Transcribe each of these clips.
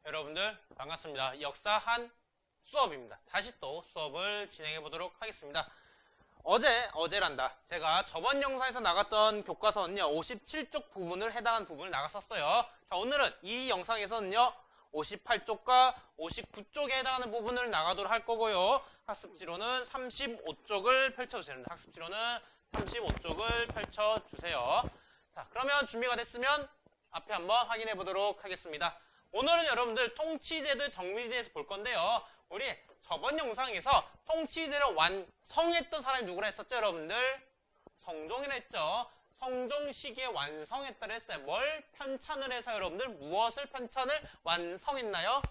여러분들 반갑습니다. 역사 한 수업입니다. 다시 또 수업을 진행해 보도록 하겠습니다. 어제란다. 제가 저번 영상에서 나갔던 교과서는요 57쪽 부분을 해당하는 부분을 나갔었어요. 자, 오늘은 이 영상에서는요 58쪽과 59쪽에 해당하는 부분을 나가도록 할 거고요. 학습지로는 35쪽을 펼쳐주세요. 학습지로는 35쪽을 펼쳐주세요. 자, 그러면 준비가 됐으면 앞에 한번 확인해 보도록 하겠습니다. 오늘은 여러분들 통치제도의 정리에 대해서 볼 건데요. 우리 저번 영상에서 통치제도를 완성했던 사람이 누구라 했었죠, 여러분들? 성종이라 했죠. 성종 시기에 완성했다고 했어요. 뭘 편찬을 해서 여러분들 무엇을 편찬을 완성했나요?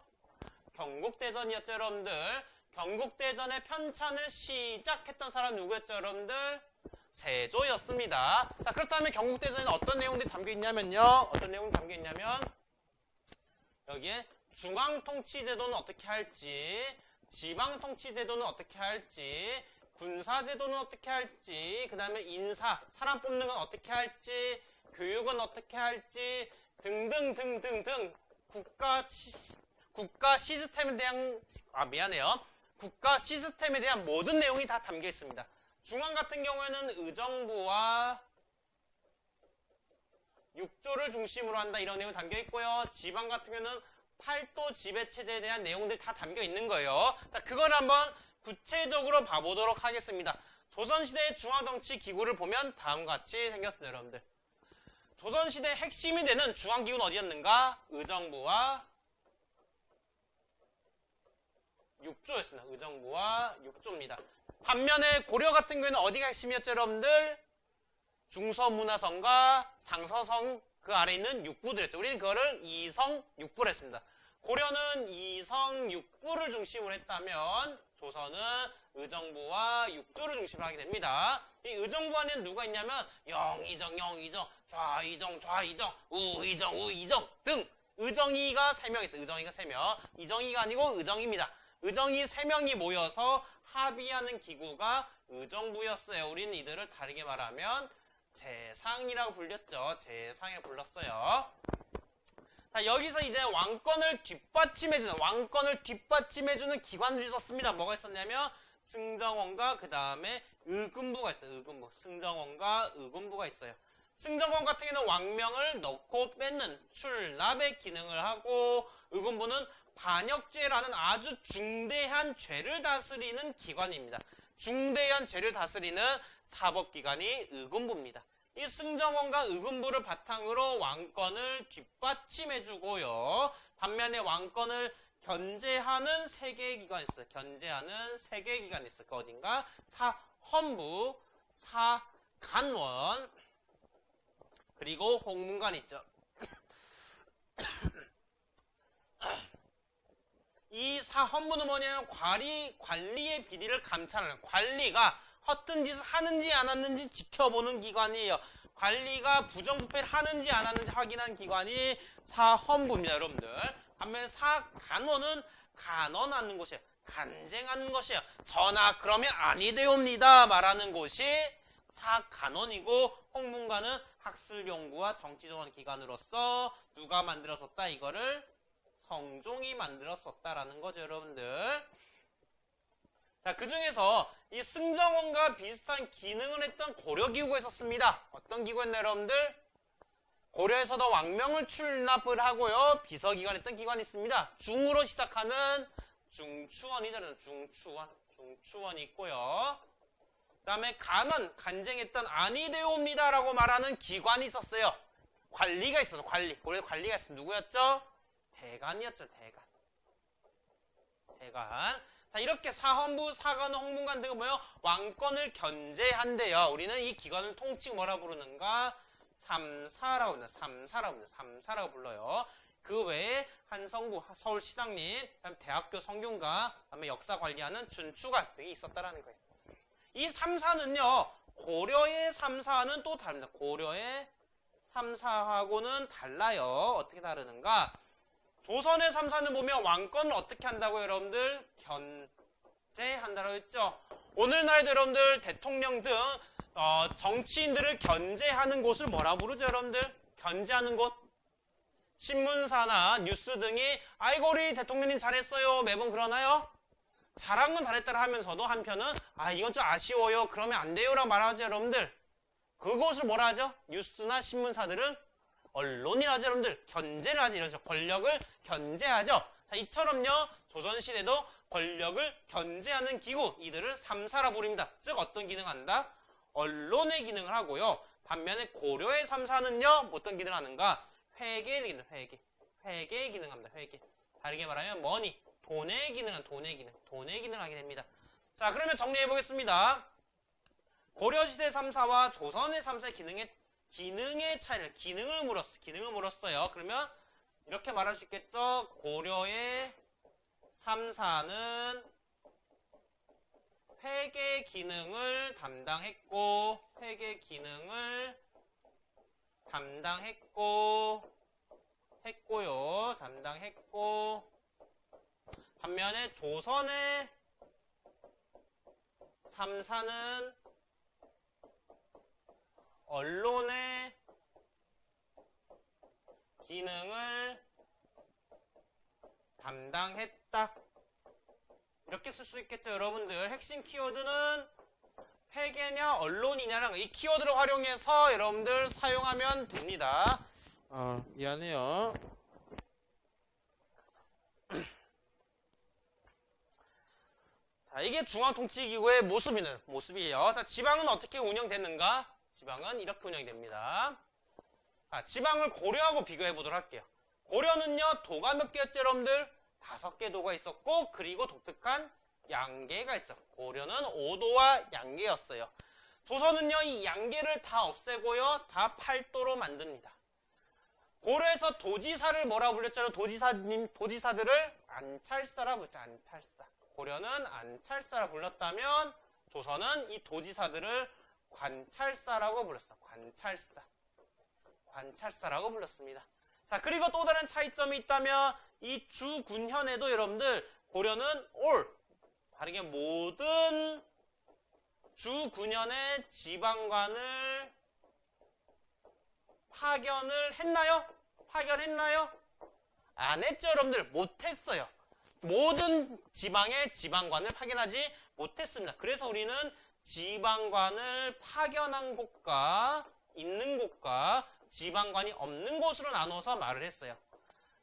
경국대전이었죠, 여러분들. 경국대전의 편찬을 시작했던 사람 누구였죠, 여러분들? 세조였습니다. 자, 그렇다면 경국대전에는 어떤 내용들이 담겨 있냐면요. 어떤 내용이 담겨 있냐면 여기에 중앙통치제도는 어떻게 할지, 지방통치제도는 어떻게 할지, 군사제도는 어떻게 할지, 그 다음에 인사, 사람 뽑는 건 어떻게 할지, 교육은 어떻게 할지 등등등등등 국가 시스템에 대한 국가 시스템에 대한 모든 내용이 다 담겨 있습니다. 중앙 같은 경우에는 의정부와 육조를 중심으로 한다 이런 내용이 담겨 있고요. 지방 같은 경우는 팔도 지배체제에 대한 내용들이 다 담겨 있는 거예요. 자, 그걸 한번 구체적으로 봐보도록 하겠습니다. 조선시대의 중앙정치 기구를 보면 다음과 같이 생겼습니다, 여러분들. 조선시대의 핵심이 되는 중앙기구는 어디였는가? 의정부와 육조였습니다. 의정부와 육조입니다. 반면에 고려 같은 경우에는 어디가 핵심이었죠, 여러분들? 중서문화성과 상서성 그 아래 있는 육부들이었죠. 우리는 그거를 이성육부를 했습니다. 고려는 이성육부를 중심으로 했다면 조선은 의정부와 육조를 중심으로 하게 됩니다. 이 의정부 안에는 누가 있냐면 영의정, 좌의정, 우의정 등 의정이가 3명 있어요. 의정이가 3명. 이정이가 아니고 의정입니다. 의정이 3명이 모여서 합의하는 기구가 의정부였어요. 우리는 이들을 다르게 말하면 재상이라고 불렸죠. 재상이라고 불렀어요. 자, 여기서 이제 왕권을 뒷받침해주는 기관들이 있었습니다. 뭐가 있었냐면 승정원과 그 다음에 의금부가 있어요. 의금부. 승정원과 의금부가 있어요. 승정원 같은 경우는 왕명을 넣고 뺏는 출납의 기능을 하고, 의금부는 반역죄라는 아주 중대한 죄를 다스리는 기관입니다. 중대한 죄를 다스리는 사법기관이 의금부입니다. 이 승정원과 의금부를 바탕으로 왕권을 뒷받침해주고요. 반면에 왕권을 견제하는 3개의 기관이 있어요. 견제하는 3개의 기관이 있어요. 그 어딘가? 사헌부, 사간원, 그리고 홍문관이 있죠. 이 사헌부는 뭐냐면 관리의 비리를 감찰하는, 관리가 허튼 짓을 하는지 안 하는지 지켜보는 기관이에요. 관리가 부정부패를 하는지 안 하는지 확인하는 기관이 사헌부입니다, 여러분들. 반면에 사간원은 간언하는 곳이에요. 간쟁하는 것이에요. 전하 그러면 아니되옵니다 말하는 곳이 사간원이고, 홍문관은 학술연구와 정치정원 기관으로서 누가 만들었었다? 이거를 성종이 만들었었다라는 거죠, 여러분들. 자, 그 중에서 이 승정원과 비슷한 기능을 했던 고려기구가 있었습니다. 어떤 기구였나요, 여러분들? 고려에서도 왕명을 출납을 하고요. 비서기관 했던 기관이 있습니다. 중으로 시작하는 중추원이잖아요. 중추원이 있고요. 그 다음에 간원, 간쟁했던 아니되옵니다라고 말하는 기관이 있었어요. 관리가 있었어요. 고려에 관리가 있었어요. 누구였죠? 대간이었죠. 대간. 자, 이렇게 사헌부, 사간원, 홍문관 등은 뭐예요? 왕권을 견제한대요. 우리는 이 기관을 통칭 뭐라 부르는가? 삼사라고 합니다. 삼사라고 불러요. 그 외에 한성부, 서울시장님, 대학교 성균관, 그다음에 역사 관리하는 준추관 등이 있었다라는 거예요. 이 삼사는요, 고려의 삼사는 또 다릅니다. 고려의 삼사하고는 달라요. 어떻게 다르는가? 조선의 삼사는 보면 왕권을 어떻게 한다고요, 여러분들? 견제한다고 했죠. 오늘날에도 여러분들 대통령 등 정치인들을 견제하는 곳을 뭐라 부르죠, 여러분들? 견제하는 곳? 신문사나 뉴스 등이 아이고 우리 대통령님 잘했어요 매번 그러나요? 잘한 건 잘했다라 하면서도 한편은 아 이건 좀 아쉬워요 그러면 안 돼요 라고 말하죠 여러분들. 그것을 뭐라 하죠? 뉴스나 신문사들은 언론이라 하죠 여러분들. 견제를 하지 이러죠. 권력을 견제하죠. 자 이처럼요 조선시대도 권력을 견제하는 기구 이들을 3사라 부릅니다. 즉 어떤 기능을 한다? 언론의 기능을 하고요. 반면에 고려의 3사는요 어떤 기능을 하는가? 회계의 기능, 회계의 기능을 합니다. 회계. 다르게 말하면 머니, 돈의 기능은 돈의 기능을 하게 됩니다. 자 그러면 정리해 보겠습니다. 고려시대 3사와 조선의 3사의 기능의 차이를 기능을 물었어요. 그러면 이렇게 말할 수 있겠죠. 고려의 3사는 회계 기능을 담당했고 반면에 조선의 3사는 언론의 기능을 담당했다. 이렇게 쓸 수 있겠죠 여러분들. 핵심 키워드는 회계냐 언론이냐라는 이 키워드를 활용해서 여러분들 사용하면 됩니다. 미안해요. 자, 이게 중앙통치기구의 모습이에요. 자, 지방은 어떻게 운영됐는가? 지방은 이렇게 운영이 됩니다. 자, 지방을 고려하고 비교해 보도록 할게요. 고려는요, 도가 몇 개였죠, 여러분들? 5개 도가 있었고, 그리고 독특한 양계가 있어. 고려는 5도와 양계였어요. 조선은요, 이 양계를 다 없애고요, 다 8도로 만듭니다. 고려에서 도지사를 뭐라 불렸죠? 도지사들을 안찰사라 불렀죠, 안찰사. 고려는 안찰사라 불렀다면, 조선은 이 도지사들을 관찰사라고 불렀습니다. 관찰사라고 불렀습니다. 자, 그리고 또 다른 차이점이 있다면 이 주군현에도 여러분들 고려는 다르게 모든 주군현의 지방관을 파견했나요? 안 했죠, 여러분들. 못했어요. 모든 지방의 지방관을 파견하지 못했습니다. 그래서 우리는 지방관을 파견한 곳과 있는 곳과 지방관이 없는 곳으로 나눠서 말을 했어요.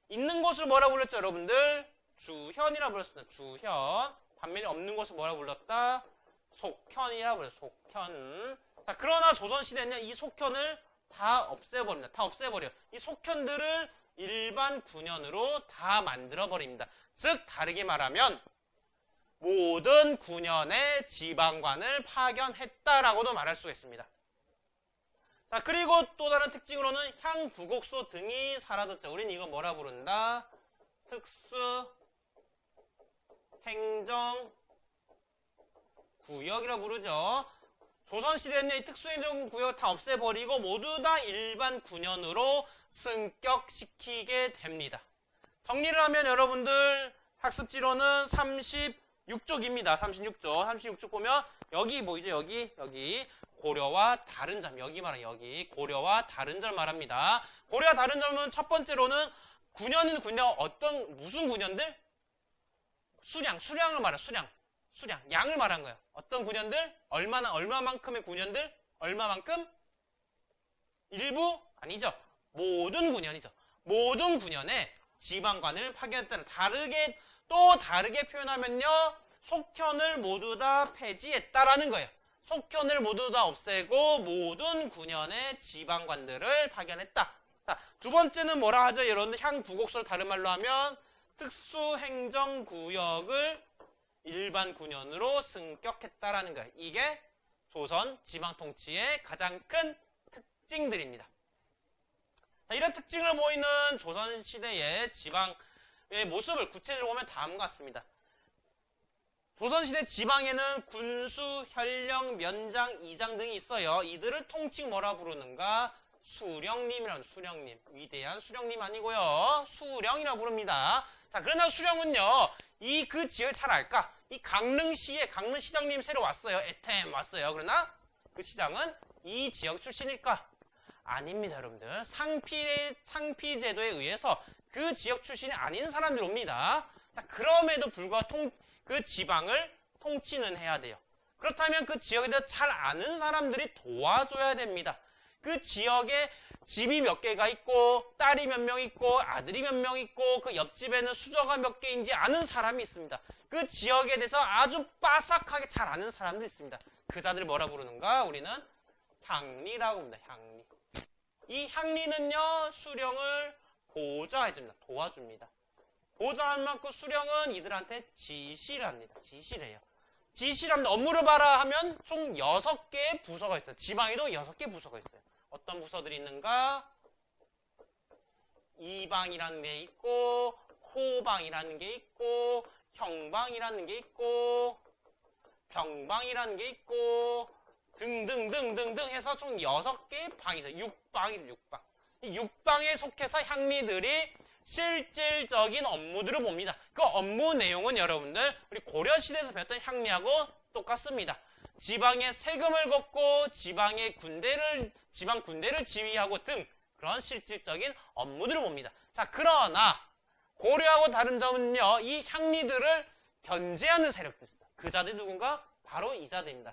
있는 곳을 뭐라고 불렀죠, 여러분들? 주현이라 불렀습니다. 주현. 반면에 없는 곳을 뭐라고 불렀다? 속현이라 불렀어요. 속현. 자, 그러나 조선시대는 이 속현을 다 없애버립니다. 다 없애버려요. 이 속현들을 일반 군현으로 다 만들어버립니다. 즉, 다르게 말하면 모든 군현의 지방관을 파견했다라고도 말할 수가 있습니다. 자, 그리고 또 다른 특징으로는 향부곡소 등이 사라졌죠. 우린 이거 뭐라 부른다? 특수 행정구역이라 부르죠. 조선시대는 이 특수행정구역 다 없애버리고 모두 다 일반 군현으로 승격시키게 됩니다. 정리를 하면 여러분들 학습지로는 36쪽입니다. 36쪽 보면 여기 보이죠? 여기 고려와 다른 점, 여기 말하는 여기 고려와 다른 점 말합니다. 고려와 다른 점은 첫 번째로는 군현은 무슨 군현들? 수량을 말해. 수량, 양을 말한 거예요. 어떤 군현들? 얼마만큼의 군현들? 얼마만큼? 일부? 아니죠. 모든 군현이죠. 모든 군현에 지방관을 파견했다는 다르게 표현하면요. 속현을 모두 다 폐지했다라는 거예요. 속현을 모두 다 없애고 모든 군현의 지방관들을 파견했다. 자, 두 번째는 뭐라 하죠? 여러분들 향부곡소를 다른 말로 하면 특수행정구역을 일반 군현으로 승격했다라는 거예요. 이게 조선 지방통치의 가장 큰 특징들입니다. 자, 이런 특징을 보이는 조선시대의 지방의 모습을 구체적으로 보면 다음과 같습니다. 조선시대 지방에는 군수, 현령, 면장, 이장 등이 있어요. 이들을 통칭 뭐라 부르는가? 수령님이라는 수령님. 위대한 수령님 아니고요. 수령이라 부릅니다. 자, 그러나 수령은요. 그 지역을 잘 알까? 이 강릉시장님 새로 왔어요. 애템 왔어요. 그러나 그 시장은 이 지역 출신일까? 아닙니다, 여러분들. 상피 제도에 의해서 그 지역 출신이 아닌 사람들이 옵니다. 자, 그럼에도 불구하고 그 지방을 통치는 해야 돼요. 그렇다면 그 지역에 대해서 잘 아는 사람들이 도와줘야 됩니다. 그 지역에 집이 몇 개가 있고 딸이 몇 명 있고 아들이 몇 명 있고 그 옆집에는 수저가 몇 개인지 아는 사람이 있습니다. 그 지역에 대해서 아주 빠삭하게 잘 아는 사람도 있습니다. 그 자들을 뭐라 부르는가? 우리는 향리라고 합니다. 향리. 이 향리는요, 수령을 보좌해줍니다. 도와줍니다. 보좌한 만큼 수령은 이들한테 지시를 합니다. 지시를 해요. 지시를 합니다. 업무를 봐라 하면 총 6개의 부서가 있어요. 지방에도 6개 부서가 있어요. 어떤 부서들이 있는가? 이방이라는 게 있고, 호방이라는 게 있고, 형방이라는 게 있고, 병방이라는 게 있고, 등등등등등 해서 총 6개의 방이 있어요. 6방이죠, 6방. 이 6방에 속해서 향리들이 실질적인 업무들을 봅니다. 그 업무 내용은 여러분들 우리 고려시대에서 배웠던 향리하고 똑같습니다. 지방에 세금을 걷고 지방 군대를 지휘하고 등 그런 실질적인 업무들을 봅니다. 자, 그러나 고려하고 다른 점은요, 이 향리들을 견제하는 세력도 있습니다. 그 자들이 누군가? 바로 이 자들입니다.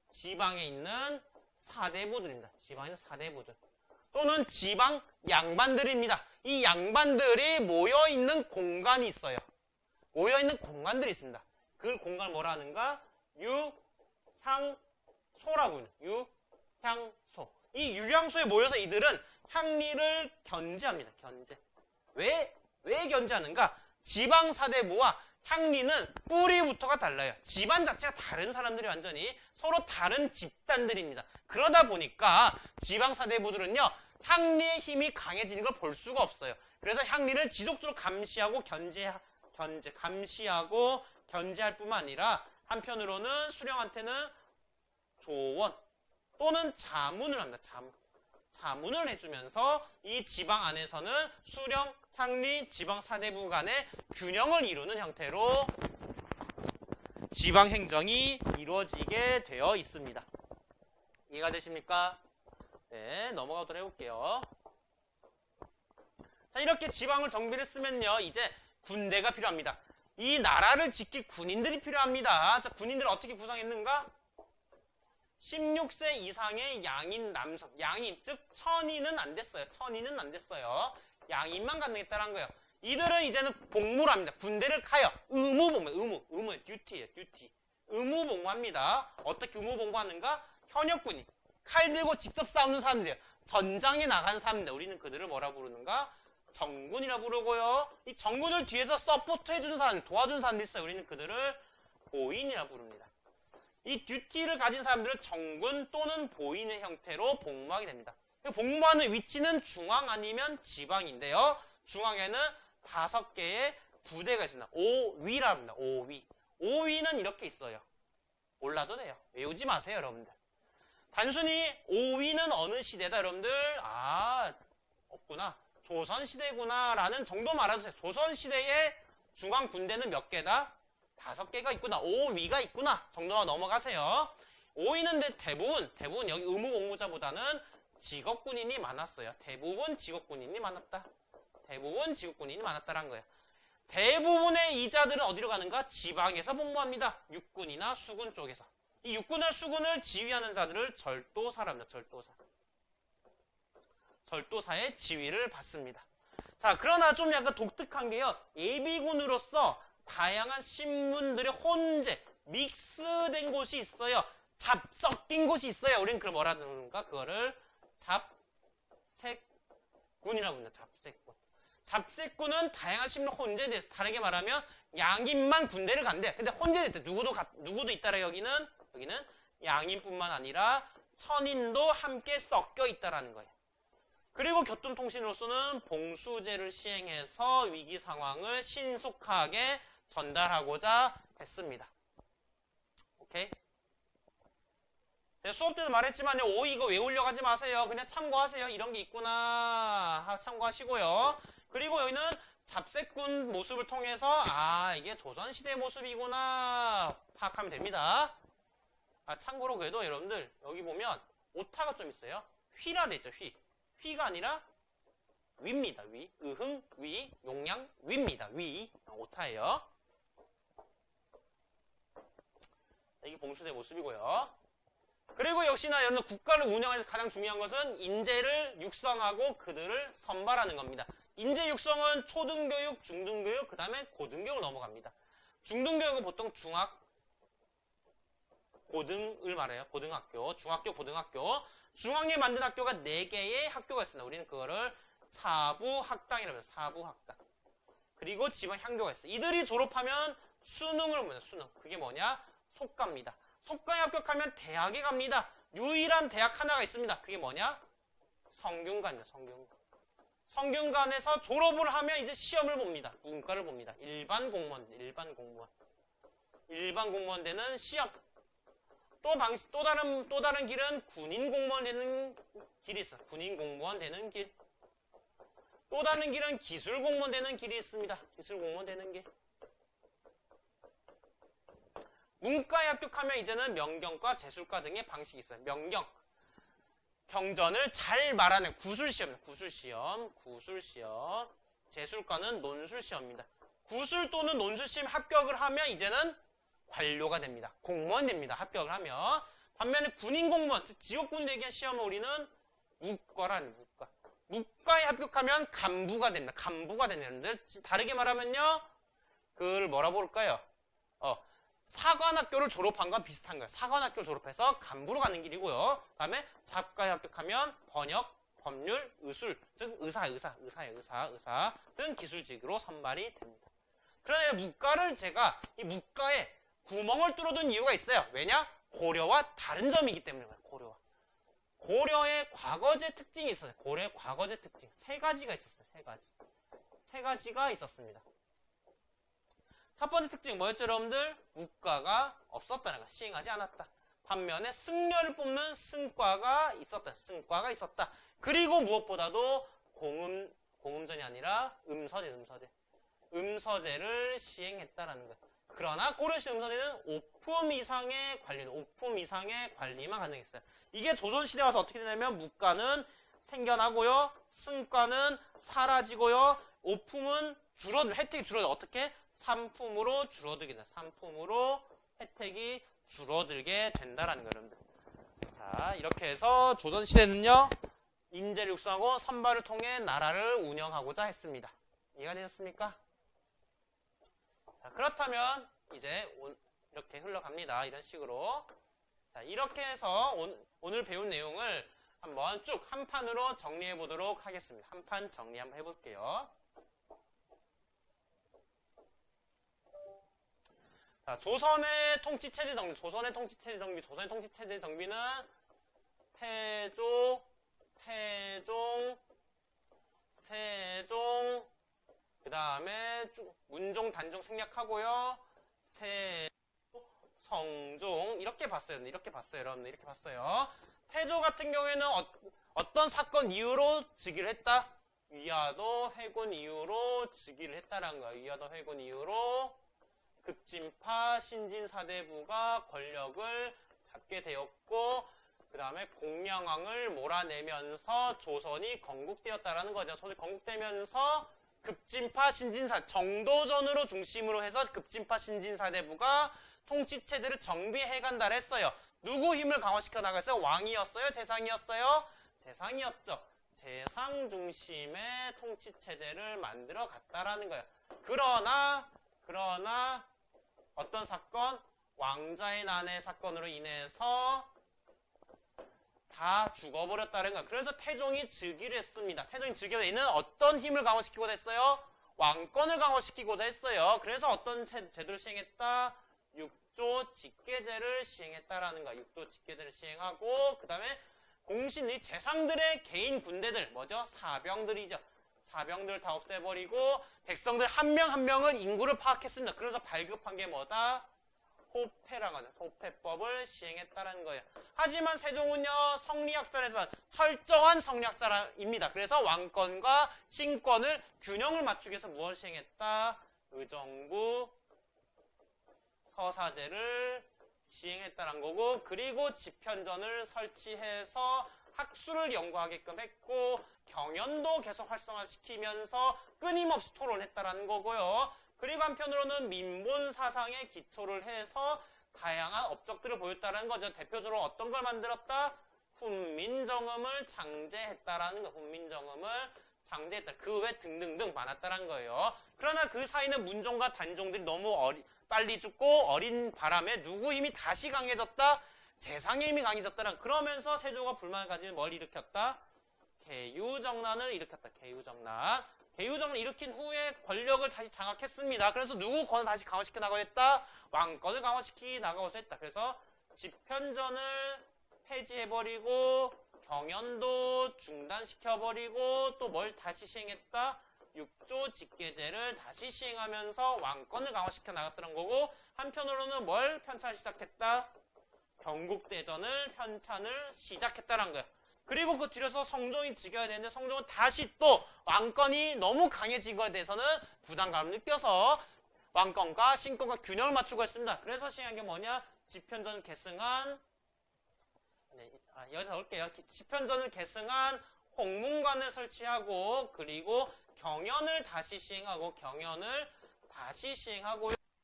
지방에 있는 사대부들입니다. 지방에 있는 사대부들. 또는 지방 양반들입니다. 이 양반들이 모여있는 공간이 있어요. 모여있는 공간들이 있습니다. 그 공간을 뭐라 하는가? 유향소라고 해요. 유향소. 이 유향소에 모여서 이들은 향리를 견제합니다. 견제. 왜 견제하는가? 지방 사대부와 향리는 뿌리부터가 달라요. 집안 자체가 다른 사람들이 완전히 서로 다른 집단들입니다. 그러다 보니까 지방 사대부들은요, 향리의 힘이 강해지는 걸 볼 수가 없어요. 그래서 향리를 지속적으로 감시하고 감시하고 견제할 뿐만 아니라 한편으로는 수령한테는 조언 또는 자문을 합니다. 자문을 해주면서 이 지방 안에서는 수령, 향리, 지방 사대부 간의 균형을 이루는 형태로 지방 행정이 이루어지게 되어 있습니다. 이해가 되십니까? 네, 넘어가도록 해볼게요. 자, 이렇게 지방을 정비를 쓰면요, 이제 군대가 필요합니다. 이 나라를 지킬 군인들이 필요합니다. 자, 군인들을 어떻게 구성했는가? 16세 이상의 양인 남성, 양인, 즉 천인은 안 됐어요. 천인은 안 됐어요. 양인만 가능했다는 거예요. 이들은 이제는 복무를 합니다. 군대를 가요. 의무, 듀티예요, 듀티. 의무 복무합니다. 어떻게 의무 복무하는가? 현역군인, 칼 들고 직접 싸우는 사람들이에요. 전장에 나간 사람들, 우리는 그들을 뭐라 부르는가? 정군이라 부르고요. 이 정군을 뒤에서 서포트 해주는 사람, 도와주는 사람들이 있어요. 우리는 그들을 보인이라 부릅니다. 이 듀티를 가진 사람들은 정군 또는 보인의 형태로 복무하게 됩니다. 복무하는 위치는 중앙 아니면 지방인데요. 중앙에는 5개의 부대가 있습니다. 5위라 합니다. 5위. 5위는 이렇게 있어요. 몰라도 돼요. 외우지 마세요, 여러분들. 단순히 5위는 어느 시대다, 여러분들? 아, 없구나. 조선시대구나 라는 정도만 알아두세요. 조선시대의 중앙 군대는 몇 개다? 5개가 있구나. 5위가 있구나. 정도만 넘어가세요. 5위는 대부분 여기 의무복무자보다는 직업군인이 많았어요. 대부분 직업군인이 많았다. 대부분 직업군인이 많았다라는 거예요. 대부분의 이자들은 어디로 가는가? 지방에서 복무합니다. 육군이나 수군 쪽에서. 이 육군이나 수군을 지휘하는 자들을 절도사랍니다. 절도사의 지휘를 받습니다. 자, 그러나 좀 약간 독특한 게요. 예비군으로서 다양한 신분들의 혼재, 믹스된 곳이 있어요. 섞인 곳이 있어요. 우리는 그걸 뭐라 그러는가? 그거를 잡색군이라고 합니다. 잡색군. 잡색군은 다양한 신분 혼재에 대해서 다르게 말하면 양인만 군대를 간대. 근데 혼재될 때 누구도 있다라 여기는 양인뿐만 아니라 천인도 함께 섞여 있다라는 거예요. 그리고 교통통신으로서는 봉수제를 시행해서 위기 상황을 신속하게 전달하고자 했습니다. 오케이? 수업 때도 말했지만 5위 이거 외우려고 하지 마세요. 그냥 참고하세요. 이런 게 있구나. 참고하시고요. 그리고 여기는 잡색군 모습을 통해서 이게 조선시대 모습이구나 파악하면 됩니다. 참고로 그래도 여러분들 여기 보면 오타가 좀 있어요. 휘라 되죠. 휘가 아니라 위입니다. 위. 의흥, 위, 용량, 위입니다. 위. 오타예요. 이게 봉수대 모습이고요. 그리고 역시나 여러분 국가를 운영해서 가장 중요한 것은 인재를 육성하고 그들을 선발하는 겁니다. 인재 육성은 초등교육, 중등교육, 그 다음에 고등교육을 넘어갑니다. 중등교육은 보통 고등을 말해요. 고등학교, 중학교, 고등학교. 중앙에 만든 학교가 4개의 학교가 있습니다. 우리는 그거를 사부학당이라고 해요. 사부학당. 그리고 지방향교가 있어요. 이들이 졸업하면 수능을 봅니다. 수능. 그게 뭐냐? 속가입니다. 속가에 합격하면 대학에 갑니다. 유일한 대학 하나가 있습니다. 그게 뭐냐? 성균관이죠. 성균관. 성균관에서 졸업을 하면 이제 시험을 봅니다. 문과를 봅니다. 일반 공무원. 일반 공무원 되는 시험. 또 다른 길은 군인 공무원 되는 길이 있어요. 군인 공무원 되는 길. 또 다른 길은 기술 공무원 되는 길이 있습니다. 기술 공무원 되는 길. 문과에 합격하면 이제는 명경과 재술과 등의 방식이 있어요. 명경. 경전을 잘 말하는 구술시험. 재술과는 논술시험입니다. 구술 또는 논술시험 합격을 하면 이제는 관료가 됩니다. 공무원 됩니다. 합격을 하면. 반면에 군인 공무원, 즉 지역군 대기한 시험을 우리는 무과라는 무과. 무과에 합격하면 간부가 됩니다. 간부가 되는데 다르게 말하면요. 그걸 뭐라 부를까요? 사관학교를 졸업한 건 비슷한 거예요. 사관학교를 졸업해서 간부로 가는 길이고요. 그 다음에 작가에 합격하면 번역, 법률, 의술, 즉 의사 등 기술직으로 선발이 됩니다. 그런데 문과를 제가 이 문과에 구멍을 뚫어둔 이유가 있어요. 왜냐? 고려와 다른 점이기 때문에 그래요. 고려의 과거제 특징이 있어요. 고려의 과거제 특징. 3가지가 있었어요. 3가지가 있었습니다. 첫 번째 특징 뭐였죠, 여러분들? 문과가 없었다는 거. 시행하지 않았다. 반면에 승려를 뽑는 승과가 있었다. 그리고 무엇보다도 공음전이 아니라 음서제를 시행했다라는 거예요. 그러나 고려시 음서제는 5품 이상의 관리만 가능했어요. 이게 조선시대 와서 어떻게 되냐면 문과는 생겨나고요. 승과는 사라지고요. 5품은 혜택이 줄어들어요. 어떻게? 3품으로 줄어들게 된다. 3품으로 혜택이 줄어들게 된다라는 거예요, 여러분들. 자, 이렇게 해서 조선시대는요, 인재를 육성하고 선발을 통해 나라를 운영하고자 했습니다. 이해가 되셨습니까? 자, 그렇다면 이제 이렇게 흘러갑니다. 이런 식으로. 자, 이렇게 해서 오늘 배운 내용을 한번 쭉 한 판으로 정리해 보도록 하겠습니다. 한 판 정리 한번 해볼게요. 자, 조선의 통치체제 정비. 조선의 통치체제 정비는 태조, 세종, 그 다음에 문종, 단종 생략하고요. 세조, 성종 이렇게 봤어요. 여러분들. 이렇게 봤어요. 태조 같은 경우에는 어떤 사건 이유로 즉위를 했다? 위화도 회군 이유로 즉위를 했다라는 거예요. 위화도 회군 이유로 급진파 신진사대부가 권력을 잡게 되었고, 그 다음에 공양왕을 몰아내면서 조선이 건국되었다라는 거죠. 조선이 건국되면서 급진파 신진사, 정도전으로 중심으로 해서 급진파 신진사대부가 통치체제를 정비해간다를 했어요. 누구 힘을 강화시켜 나갔어요? 왕이었어요? 재상이었어요? 재상이었죠. 재상 중심의 통치체제를 만들어 갔다라는 거예요. 그러나 어떤 사건? 왕자의 난의 사건으로 인해서 다 죽어버렸다는 거예요. 그래서 태종이 즉위를 했습니다. 태종이 즉위해서 얘는 어떤 힘을 강화시키고자 했어요? 왕권을 강화시키고자 했어요. 그래서 어떤 제도를 시행했다? 육조 직계제를 시행했다라는 거예요. 육조 직계제를 시행하고, 그 다음에 공신이 재상들의 개인 군대들, 뭐죠? 사병들이죠. 사병들 다 없애버리고 백성들 한 명 한 명을 인구를 파악했습니다. 그래서 발급한 게 뭐다? 호패라고 하죠. 호패법을 시행했다는 거예요. 하지만 세종은요, 성리학자에서 철저한 성리학자입니다. 그래서 왕권과 신권을 균형을 맞추기 위해서 무엇을 시행했다? 의정부 서사제를 시행했다는 거고, 그리고 집현전을 설치해서 학술을 연구하게끔 했고 경연도 계속 활성화시키면서 끊임없이 토론했다라는 거고요. 그리고 한편으로는 민본 사상에 기초를 해서 다양한 업적들을 보였다는 거죠. 대표적으로 어떤 걸 만들었다? 훈민정음을 장제했다라는 거. 훈민정음을 장제했다. 그 외 등등등 많았다는 거예요. 그러나 그 사이는 문종과 단종들이 너무 빨리 죽고 어린 바람에 누구 힘이 다시 강해졌다? 재상의 힘이 강해졌다는. 그러면서 세조가 불만을 가지고 뭘 일으켰다? 개유정난을 일으켰다. 개유정난. 개유정난을 일으킨 후에 권력을 다시 장악했습니다. 그래서 누구 권을 다시 강화시켜 나가겠다? 왕권을 강화시키 나가고자 했다. 그래서 집현전을 폐지해버리고 경연도 중단시켜버리고 또 뭘 다시 시행했다? 육조 직계제를 다시 시행하면서 왕권을 강화시켜 나갔다는 거고 한편으로는 뭘 편찬을 시작했다? 경국대전을 편찬을 시작했다는 거예요. 그리고 그 뒤로서 성종이 즉위해야 되는데 성종은 다시 또 왕권이 너무 강해진 거에 대해서는 부담감을 느껴서 왕권과 신권과 균형을 맞추고 했습니다. 그래서 시행한 게 뭐냐? 집현전을 계승한 여기서 올게요. 집현전을 계승한 홍문관을 설치하고 그리고 경연을 다시 시행하고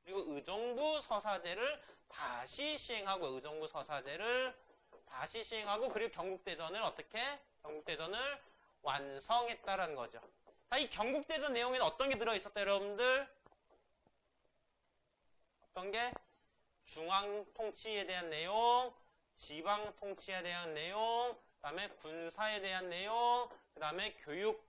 그리고 의정부 서사제를 다시 시행하고 그리고 경국대전을 어떻게? 경국대전을 완성했다라는 거죠. 자, 이 경국대전 내용에는 어떤 게 들어있었다 여러분들? 어떤 게? 중앙 통치에 대한 내용, 지방 통치에 대한 내용, 그 다음에 군사에 대한 내용, 그 다음에 교육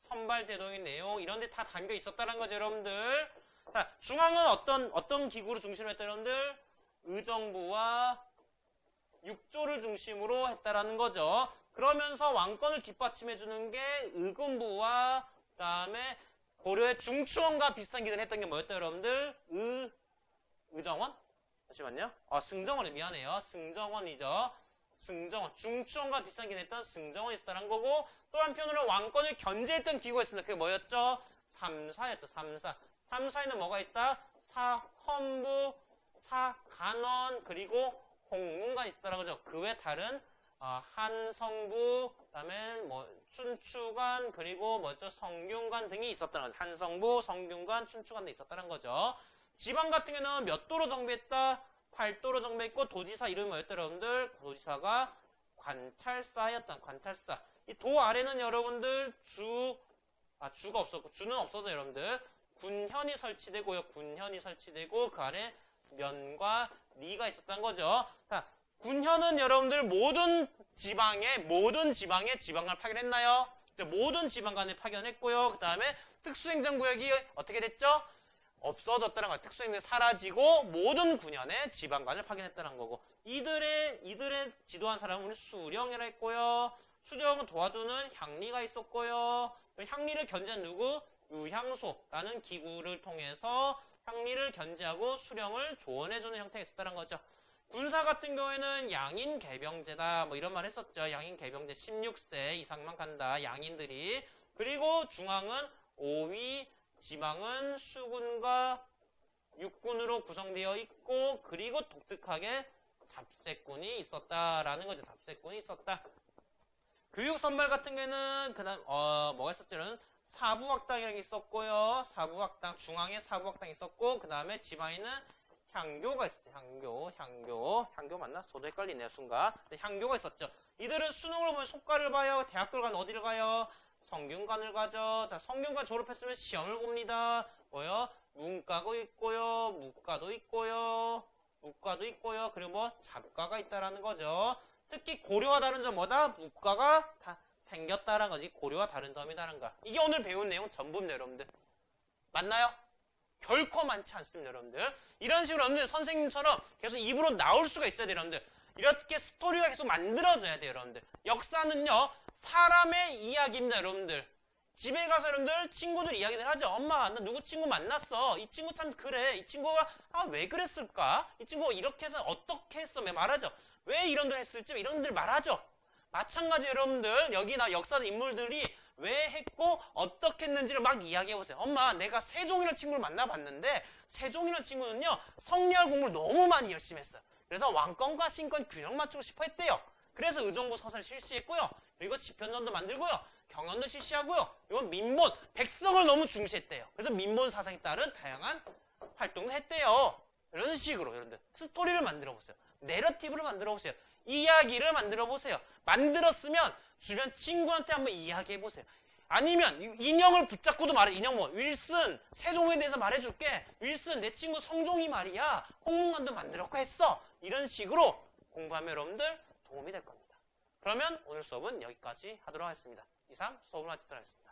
선발 제도의 내용 이런 데 다 담겨 있었다는 거죠 여러분들. 자, 중앙은 어떤 기구를 중심으로 했다 여러분들? 의정부와 육조를 중심으로 했다라는 거죠. 그러면서 왕권을 뒷받침해 주는 게 의금부와 그 다음에 고려의 중추원과 비슷한 기능을 했던 게 뭐였다 여러분들? 의정원? 잠시만요. 승정원이 미안해요. 승정원이죠. 승정원. 중추원과 비슷한 기능을 했던 승정원이 있었다는 거고 또 한편으로 왕권을 견제했던 기구가 있습니다. 그게 뭐였죠? 삼사였죠. 삼사. 삼사에는 뭐가 있다? 사헌부, 사간원, 그리고 홍문관이 있었다는 거죠. 그 외 다른 한성부, 그다음에 뭐 춘추관, 그리고 뭐죠? 성균관 등이 있었다는 거죠. 한성부, 성균관, 춘추관 등이 있었다는 거죠. 지방 같은 경우는 몇 도로 정비했다? 8도로 정비했고 도지사 이름이 뭐였다 여러분들? 도지사가 관찰사였다. 관찰사. 이 도 아래는 여러분들 주가 없었고 주는 없어서 여러분들 군현이 설치되고요. 군현이 설치되고 그 아래 면과 리가 있었던 거죠. 자, 군현은 여러분들 모든 지방에 지방을 파견했나요? 이제 모든 지방간에 파견했고요. 그 다음에 특수행정구역이 어떻게 됐죠? 없어졌다는 거예요. 특수행정이 사라지고 모든 군현에 지방간을 파견했다는 거고 이들의 지도한 사람은 우리 수령이라 했고요. 수령을 도와주는 향리가 있었고요. 향리를 견제한 누구? 유향소라는 기구를 통해서 향리를 견제하고 수령을 조언해주는 형태가 있었다는 거죠. 군사 같은 경우에는 양인 개병제다 뭐 이런 말 했었죠. 양인 개병제 16세 이상만 간다. 양인들이. 그리고 중앙은 5위, 지방은 수군과 육군으로 구성되어 있고 그리고 독특하게 잡세꾼이 있었다라는 거죠. 잡세꾼이 있었다. 교육 선발 같은 경우에는 그다음 뭐가 있었죠? 사부학당이라는 게 있었고요. 사부학당, 중앙에 사부학당이 있었고 그 다음에 지방에는 향교가 있었죠. 향교 맞나? 저도 헷갈리네요 순간. 향교가 있었죠. 이들은 수능으로 보면 속과를 봐요. 대학교를 가면 어디를 가요? 성균관을 가죠. 자, 성균관 졸업했으면 시험을 봅니다. 뭐요? 문과도 있고요. 무과도 있고요. 그리고 뭐 잡과가 있다라는 거죠. 특히 고려와 다른 점 뭐다? 무과가 다 생겼다라는 거지. 고려와 다른 점이다라는 거야. 이게 오늘 배운 내용 전부입니다, 여러분들. 맞나요? 결코 많지 않습니다, 여러분들. 이런 식으로 여러분들 선생님처럼 계속 입으로 나올 수가 있어야 돼요, 여러분들. 이렇게 스토리가 계속 만들어져야 돼요, 여러분들. 역사는요, 사람의 이야기입니다, 여러분들. 집에 가서 여러분들 친구들 이야기들 하죠. 엄마, 나 누구 친구 만났어. 이 친구 참 그래. 이 친구가 왜 그랬을까? 이 친구가 이렇게 해서 어떻게 했어? 말하죠. 왜 이런 들 했을지 이런 들 말하죠. 마찬가지 여러분들 여기 나 역사 인물들이 왜 했고 어떻게 했는지를 막 이야기해보세요. 엄마, 내가 세종이라는 친구를 만나봤는데 세종이라는 친구는요 성리학 공부를 너무 많이 열심히 했어요. 그래서 왕권과 신권 균형 맞추고 싶어 했대요. 그래서 의정부 서사를 실시했고요. 그리고 지편전도 만들고요. 경연도 실시하고요. 이건 민본, 백성을 너무 중시했대요. 그래서 민본 사상에 따른 다양한 활동을 했대요. 이런 식으로 여러분들 스토리를 만들어 보세요. 내러티브를 만들어 보세요. 이야기를 만들어 보세요. 만들었으면 주변 친구한테 한번 이야기해 보세요. 아니면 인형을 붙잡고도 말해. 인형 뭐 윌슨 세종에 대해서 말해줄게. 윌슨 내 친구 성종이 말이야. 홍문관도 만들었고 했어. 이런 식으로 공부하면 여러분들 도움이 될 겁니다. 그러면 오늘 수업은 여기까지 하도록 하겠습니다. 이상 수업을 마치도록 하겠습니다.